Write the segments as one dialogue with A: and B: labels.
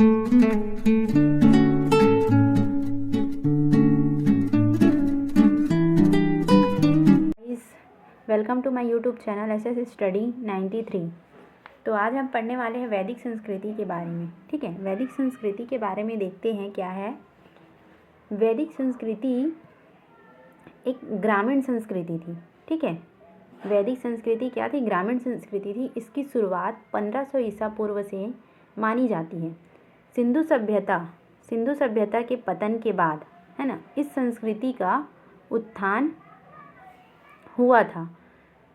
A: Welcome to my YouTube channel SS study 93। तो आज हम पढ़ने वाले हैं वैदिक संस्कृति के बारे में। ठीक है, वैदिक संस्कृति के बारे में देखते हैं क्या है। वैदिक संस्कृति एक ग्रामीण संस्कृति थी। ठीक है, वैदिक संस्कृति क्या थी? ग्रामीण संस्कृति थी। इसकी शुरुआत 1500 ईसा पूर्व से मानी जाती है। सिंधु सभ्यता के पतन के बाद, है ना, इस संस्कृति का उत्थान हुआ था।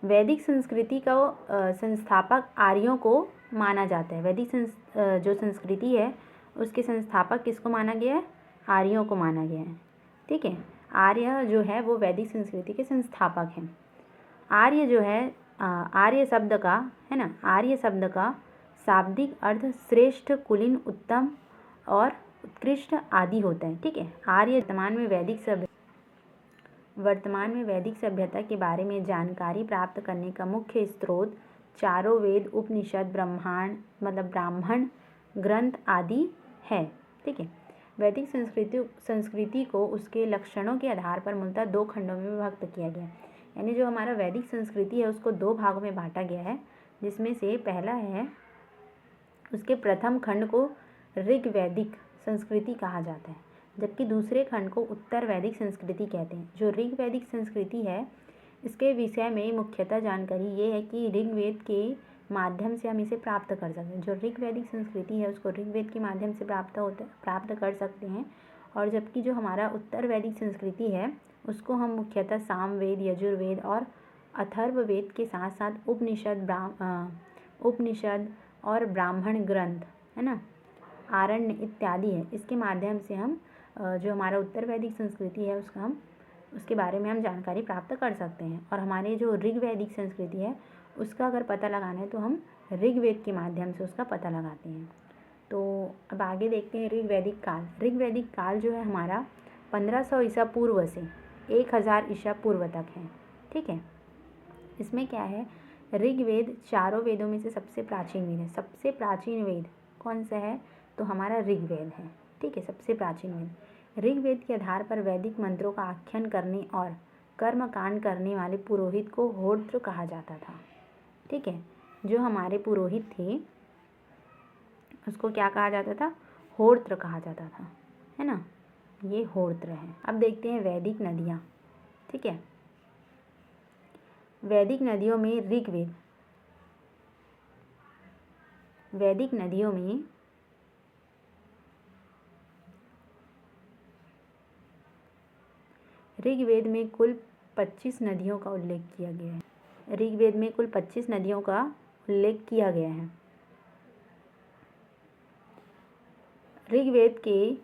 A: वैदिक संस्कृति का संस्थापक आर्यों को माना जाता है। वैदिक जो संस्कृति है उसके संस्थापक किसको माना गया है? आर्यों को माना गया है। ठीक है, आर्य जो है वो वैदिक संस्कृति के संस्थापक हैं। आर्य जो है आर्य शब्द का, है ना, आर्य शब्द का शाब्दिक अर्थ श्रेष्ठ, कुलीन, उत्तम और उत्कृष्ट आदि होता है। ठीक है, आर्य वर्तमान में वैदिक सभ्यता के बारे में जानकारी प्राप्त करने का मुख्य स्रोत चारों वेद, उपनिषद, ब्राह्मण ग्रंथ आदि है। ठीक है, वैदिक संस्कृति को उसके लक्षणों के आधार पर मूलतः 2 खंडों में विभक्त किया गया है। यानी जो हमारा वैदिक संस्कृति है उसको 2 भागों में बांटा गया है, जिसमें से पहला है, उसके प्रथम खंड को ऋग वैदिक संस्कृति कहा जाता है, जबकि दूसरे खंड को उत्तर वैदिक संस्कृति कहते हैं। जो ऋग वैदिक संस्कृति है इसके विषय में मुख्यतः जानकारी ये है कि ऋग्वेद के माध्यम से हम इसे प्राप्त कर सकते हैं। जो ऋग वैदिक संस्कृति है उसको ऋग्वेद के माध्यम से प्राप्त कर सकते हैं, और जबकि जो हमारा उत्तर वैदिक संस्कृति है उसको हम मुख्यतः सामवेद, यजुर्वेद और अथर्ववेद के साथ साथ उपनिषद और ब्राह्मण ग्रंथ, है ना, आरण्य इत्यादि है, इसके माध्यम से हम जो हमारा उत्तर वैदिक संस्कृति है उसके बारे में हम जानकारी प्राप्त कर सकते हैं। और हमारे जो ऋग वैदिक संस्कृति है उसका अगर पता लगाना है तो हम ऋग्वेद के माध्यम से उसका पता लगाते हैं। तो अब आगे देखते हैं ऋग वैदिक काल। ऋग वैदिक काल जो है हमारा 1500 ईसा पूर्व से 1000 ईसा पूर्व तक है। ठीक है, इसमें क्या है, ऋग्वेद चारों वेदों में से सबसे प्राचीन वेद है। सबसे प्राचीन वेद कौन सा है? तो हमारा ऋग्वेद है। ठीक है, सबसे प्राचीन वेद। ऋग्वेद के आधार पर वैदिक मंत्रों का आख्यान करने और कर्मकांड करने वाले पुरोहित को होत्र कहा जाता था। ठीक है, जो हमारे पुरोहित थे उसको क्या कहा जाता था? होत्र कहा जाता था, है ना, ये होत्र है। अब देखते हैं वैदिक नदियाँ। ठीक है, वैदिक नदियों में ऋग्वेद में कुल 25 नदियों का उल्लेख किया गया है। ऋग्वेद में कुल 25 नदियों का उल्लेख किया गया है। ऋग्वेद के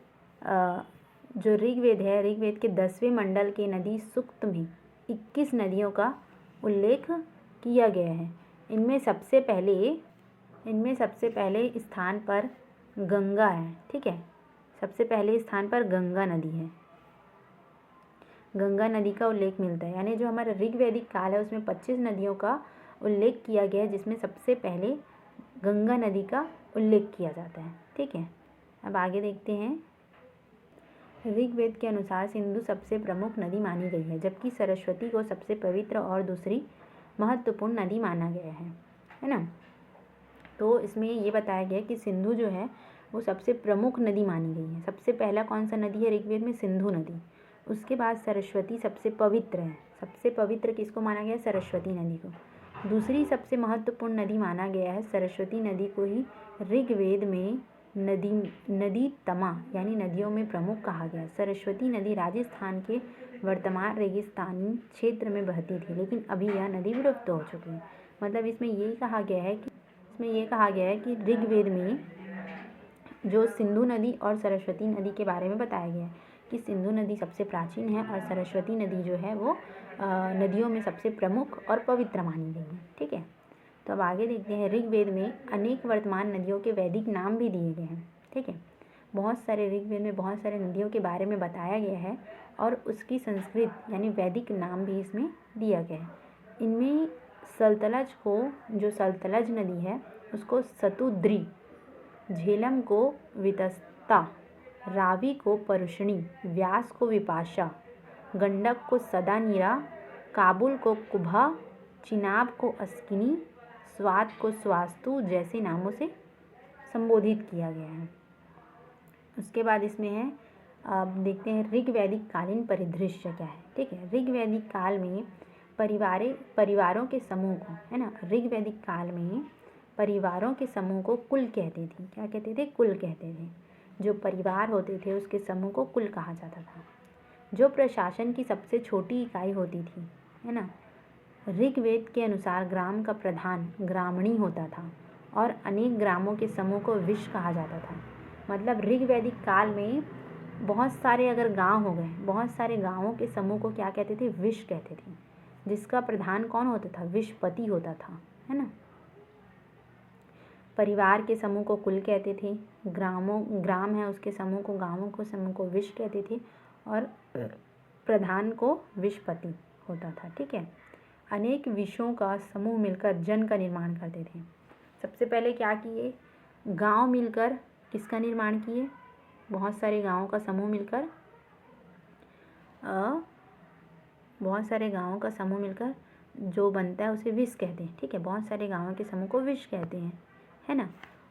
A: जो ऋग्वेद है, ऋग्वेद के 10वें मंडल के नदी सूक्त में 21 नदियों का उल्लेख किया गया है। इनमें सबसे पहले स्थान पर गंगा है। ठीक है, सबसे पहले स्थान पर गंगा नदी है। गंगा नदी का उल्लेख मिलता है। यानी जो हमारा ऋग्वैदिक काल है उसमें 25 नदियों का उल्लेख किया गया है, जिसमें सबसे पहले गंगा नदी का उल्लेख किया जाता है। ठीक है, अब आगे देखते हैं। ऋग्वेद के अनुसार सिंधु सबसे प्रमुख नदी मानी गई है, जबकि सरस्वती को सबसे पवित्र और दूसरी महत्वपूर्ण नदी माना गया है ना। तो इसमें ये बताया गया कि सिंधु जो है वो सबसे प्रमुख नदी मानी गई है। सबसे पहला कौन सा नदी है ऋग्वेद में? सिंधु नदी। उसके बाद सरस्वती सबसे पवित्र है। सबसे पवित्र किसको माना गया है? सरस्वती नदी को। दूसरी सबसे महत्वपूर्ण नदी माना गया है सरस्वती नदी को ही ऋग्वेद में नदी तमा यानी नदियों में प्रमुख कहा गया। सरस्वती नदी राजस्थान के वर्तमान रेगिस्तानी क्षेत्र में बहती थी, लेकिन अभी यह नदी विलुप्त हो चुकी है। मतलब इसमें ये कहा गया है कि ऋग्वेद में जो सिंधु नदी और सरस्वती नदी के बारे में बताया गया है कि सिंधु नदी सबसे प्राचीन है और सरस्वती नदी जो है वो नदियों में सबसे प्रमुख और पवित्र मानी गई है। ठीक है, तो अब आगे देखते हैं। ऋग्वेद में अनेक वर्तमान नदियों के वैदिक नाम भी दिए गए हैं। ठीक है, ऋग्वेद में बहुत सारे नदियों के बारे में बताया गया है और उसकी संस्कृत यानी वैदिक नाम भी इसमें दिया गया है। इनमें सतलज नदी है उसको सतुद्री झेलम को वितस्ता, रावी को परुषणी, व्यास को विपाशा, गंडक को सदा नीरा, काबुल को कुभा, चिनाब को अस्किनी, स्वात को स्वास्तु जैसे नामों से संबोधित किया गया है। उसके बाद इसमें है, अब देखते हैं ऋग्वैदिक कालीन परिदृश्य क्या है। ठीक है, ऋग्वैदिक काल में परिवारों के समूह को, है ना, ऋग्वैदिक काल में परिवारों के समूह को कुल कहते थे। क्या कहते थे? कुल कहते थे। जो परिवार होते थे उसके समूह को कुल कहा जाता था। जो प्रशासन की सबसे छोटी इकाई होती थी, है ना, ऋग्वेद के अनुसार ग्राम का प्रधान ग्रामणी होता था और अनेक ग्रामों के समूह को विश कहा जाता था। मतलब ऋग्वैदिक काल में बहुत सारे अगर गांव हो गए, बहुत सारे गांवों के समूह को क्या कहते थे? विश कहते थे, जिसका प्रधान कौन होता था? विशपति होता था, है ना। परिवार के समूह को कुल कहते थे, ग्राम है उसके समूह को, गांवों को समूह को विश कहते थे और प्रधान को विशपति होता था। ठीक है, अनेक विषयों का समूह मिलकर जन का निर्माण करते थे। सबसे पहले क्या किए? गांव मिलकर किसका निर्माण किए? बहुत सारे गांवों का समूह मिलकर जो बनता है उसे विश कहते हैं। ठीक है, बहुत सारे गांवों के समूह को विश कहते हैं, है ना।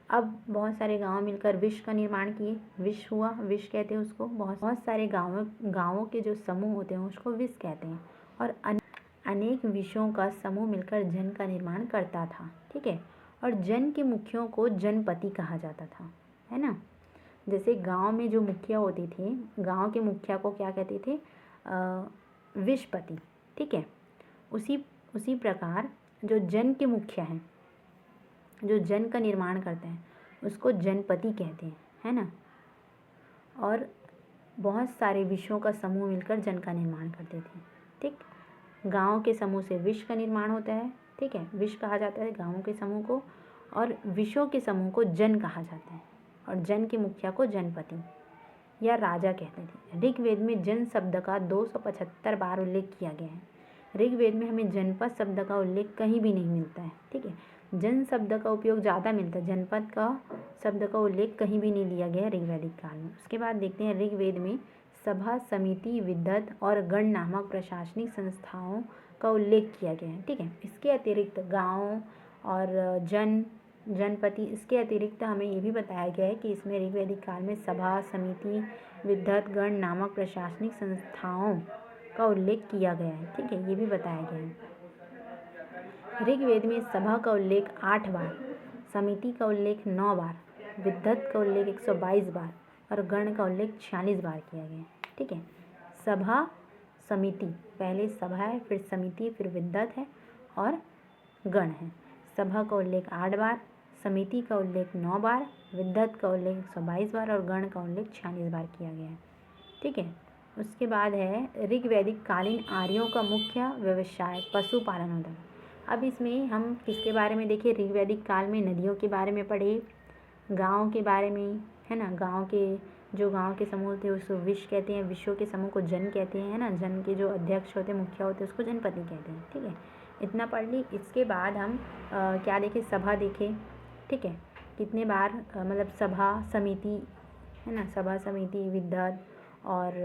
A: अब बहुत सारे गांव मिलकर विश का निर्माण किए, विश हुआ, विश कहते हैं उसको। बहुत सारे गांवों के जो समूह होते हैं उसको विश कहते हैं और अनेक विषयों का समूह मिलकर जन का निर्माण करता था। ठीक है, और जन के मुखियों को जनपति कहा जाता था, है ना। जैसे गांव में जो मुखिया होते थे, गांव के मुखिया को क्या कहते थे? विशपति। ठीक है, उसी प्रकार जो जन के मुखिया हैं, जो जन का निर्माण करते हैं, उसको जनपति कहते हैं, है ना। और बहुत सारे विषयों का समूह मिलकर जन का निर्माण करते थे। ठीक, गांव के समूह से विश का निर्माण होता है। ठीक है, विश कहा जाता है गांवों के समूह को, और विषयों के समूह को जन कहा जाता है, और जन के मुखिया को जनपति या राजा कहते थे। ऋग्वेद में जन शब्द का 275 बार उल्लेख किया गया है। ऋग्वेद में हमें जनपद शब्द का उल्लेख कहीं भी नहीं मिलता है। ठीक है, जन शब्द का उपयोग ज़्यादा मिलता है, जनपद का शब्द का उल्लेख कहीं भी नहीं लिया गया है ऋग्वैदिक काल में। उसके बाद देखते हैं ऋग्वेद में सभा, समिति, विद्वत और गण नामक प्रशासनिक संस्थाओं का उल्लेख किया गया है। ठीक है, इसके अतिरिक्त गाँव और जनपति, इसके अतिरिक्त हमें ये भी बताया गया है कि इसमें ऋग्वैदिक काल में सभा, समिति, विद्वत, गण नामक प्रशासनिक संस्थाओं का उल्लेख किया गया है। ठीक है, ये भी बताया गया है। ऋग्वेद में सभा का उल्लेख 8 बार, समिति का उल्लेख 9 बार, विद्वत का उल्लेख 122 बार और गण का उल्लेख 46 बार किया गया है। ठीक है, सभा, समिति, पहले सभा है, फिर समिति, फिर विद्वत है और गण है। सभा का उल्लेख 8 बार, समिति का उल्लेख 9 बार, विद्वत का उल्लेख 122 बार और गण का उल्लेख 46 बार किया गया है। ठीक है, उसके बाद है ऋग्वैदिक कालीन आर्यों का मुख्य व्यवसाय पशुपालन होता है। अब इसमें हम किसके बारे में देखें? ऋग्वैदिक काल में नदियों के बारे में पढ़े, गाँव के बारे में, है ना। गाँव के समूह थे उसको विश कहते हैं, विषयों के समूह को जन कहते हैं, है ना। जन के जो अध्यक्ष होते हैं, मुखिया होते हैं, उसको जनपति कहते हैं। ठीक है, इतना पढ़ ली। इसके बाद हम क्या देखें? सभा देखें। ठीक है, कितने बार मतलब सभा, समिति, है ना, सभा, समिति, विद्वत और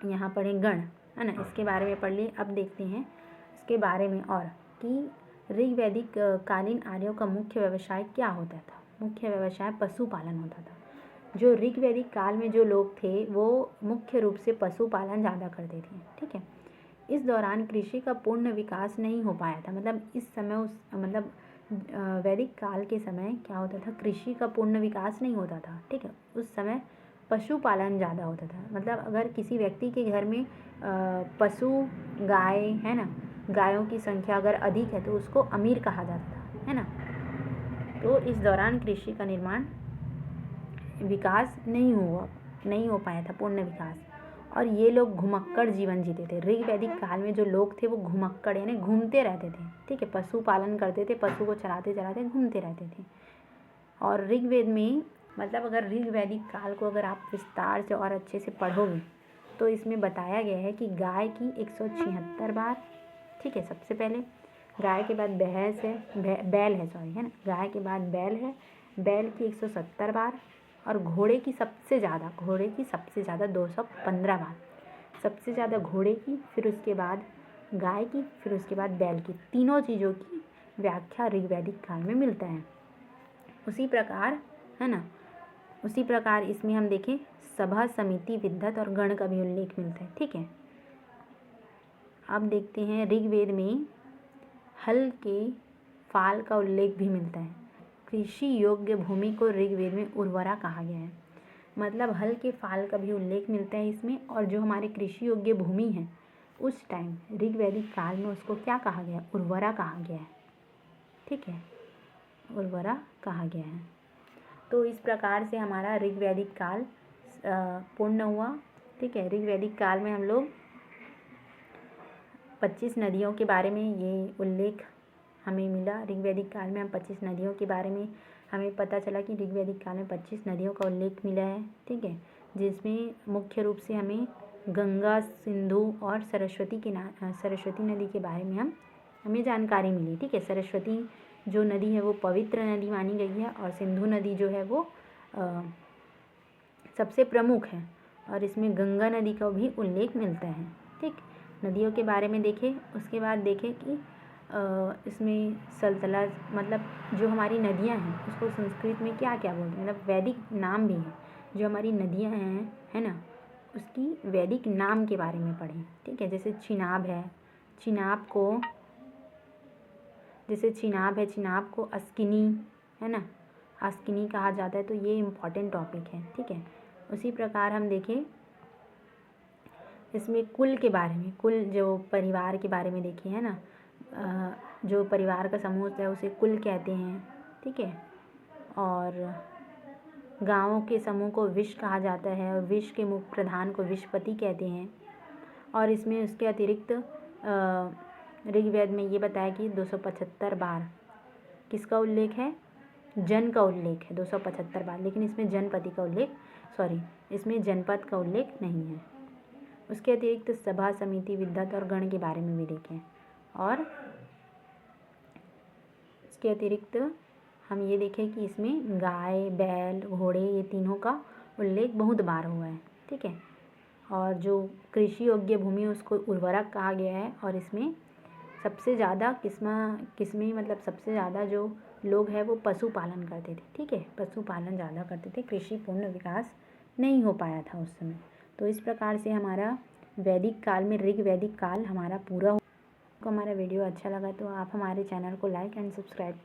A: यहाँ पढ़ें गण, है ना। इसके बारे में पढ़ लिए। अब देखते हैं इसके बारे में और कि ऋग्वैदिक कालीन आर्यों का मुख्य व्यवसाय क्या होता था। मुख्य व्यवसाय पशुपालन होता था। जो ऋग्वैदिक काल में जो लोग थे वो मुख्य रूप से पशुपालन ज़्यादा करते थे। ठीक है, इस दौरान कृषि का पूर्ण विकास नहीं हो पाया था। मतलब इस समय वैदिक काल के समय क्या होता था? कृषि का पूर्ण विकास नहीं होता था। ठीक है, उस समय पशुपालन ज़्यादा होता था। मतलब अगर किसी व्यक्ति के घर में पशु, गाय, है ना, गायों की संख्या अगर अधिक है तो उसको अमीर कहा जाता था, है ना। तो इस दौरान कृषि का विकास नहीं हो पाया था, पूर्ण विकास। और ये लोग घुमक्कड़ जीवन जीते थे। ऋग्वैदिक काल में जो लोग थे वो घुमक्कड़ यानी घूमते रहते थे। ठीक है, पशुपालन करते थे, पशु को चराते चराते घूमते रहते थे। और ऋग्वेद में मतलब अगर ऋग्वैदिक काल को अगर आप विस्तार से और अच्छे से पढ़ोगे तो इसमें बताया गया है कि गाय की 176 बार। ठीक है, सबसे पहले गाय के बाद भैंस है, बैल है, सॉरी, है ना। गाय के बाद बैल है, बैल की 170 बार और घोड़े की सबसे ज़्यादा 215 बार। सबसे ज़्यादा घोड़े की, फिर उसके बाद गाय की, फिर उसके बाद बैल की, तीनों चीज़ों की व्याख्या ऋग्वैदिक काल में मिलता है। उसी प्रकार है ना, उसी प्रकार इसमें हम देखें सभा, समिति, विद्वत और गण का भी उल्लेख मिलता है। ठीक है, अब देखते हैं ऋग्वेद में हल के फाल का उल्लेख भी मिलता है। कृषि योग्य भूमि को ऋग्वेद में उर्वरा कहा गया है। मतलब हल के फाल का भी उल्लेख मिलता है इसमें, और जो हमारे कृषि योग्य भूमि है उस टाइम ऋग्वैदिक काल में उसको क्या कहा गया? उर्वरा कहा गया है। ठीक है, उर्वरा कहा गया है। तो इस प्रकार से हमारा ऋग्वैदिक काल पूर्ण हुआ। ठीक है, ऋग्वैदिक काल में हम लोग 25 नदियों के बारे में ये उल्लेख हमें मिला। ऋग्वैदिक काल में हम 25 नदियों के बारे में हमें पता चला कि ऋग्वैदिक काल में 25 नदियों का उल्लेख मिला है। ठीक है, जिसमें मुख्य रूप से हमें गंगा, सिंधु और सरस्वती नदी के बारे में हमें जानकारी मिली। ठीक है, सरस्वती जो नदी है वो पवित्र नदी मानी गई है और सिंधु नदी जो है वो सबसे प्रमुख है, और इसमें गंगा नदी का भी उल्लेख मिलता है। ठीक, नदियों के बारे में देखें। उसके बाद देखें कि इसमें सल्तनत, मतलब जो हमारी नदियां हैं उसको संस्कृत में क्या क्या बोलते हैं, मतलब वैदिक नाम भी है। जो हमारी नदियां हैं, है ना, उसकी वैदिक नाम के बारे में पढ़ें। ठीक है, जैसे चिनाब है, चिनाब को अस्किनी, है ना, अस्किनी कहा जाता है। तो ये इम्पॉर्टेंट टॉपिक है। ठीक है, उसी प्रकार हम देखें इसमें कुल के बारे में, कुल जो परिवार के बारे में देखें, है ना, जो परिवार का समूह होता है उसे कुल कहते हैं। ठीक है, और गाँवों के समूह को विश कहा जाता है, और विश के मुख्य प्रधान को विशपति कहते हैं। और इसमें उसके अतिरिक्त ऋग्वेद में ये बताया कि 275 बार किसका उल्लेख है? जन का उल्लेख है 275 बार, लेकिन इसमें जनपद का उल्लेख नहीं है। उसके अतिरिक्त सभा, समिति, विद्वत और गण के बारे में भी देखें। और इसके अतिरिक्त हम ये देखें कि इसमें गाय, बैल, घोड़े, ये तीनों का उल्लेख बहुत बार हुआ है। ठीक है, और जो कृषि योग्य भूमि उसको उर्वरक कहा गया है, और इसमें सबसे ज़्यादा किस्में मतलब सबसे ज़्यादा जो लोग हैं वो पशुपालन करते थे। ठीक है, पशुपालन ज़्यादा करते थे, कृषि पूर्ण विकास नहीं हो पाया था उस समय। तो इस प्रकार से हमारा वैदिक काल में ऋग्वैदिक काल हमारा पूरा। आपको हमारा वीडियो अच्छा लगा तो आप हमारे चैनल को लाइक एंड सब्सक्राइब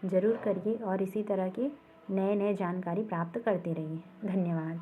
A: ज़रूर करिए, और इसी तरह की नए जानकारी प्राप्त करते रहिए। धन्यवाद।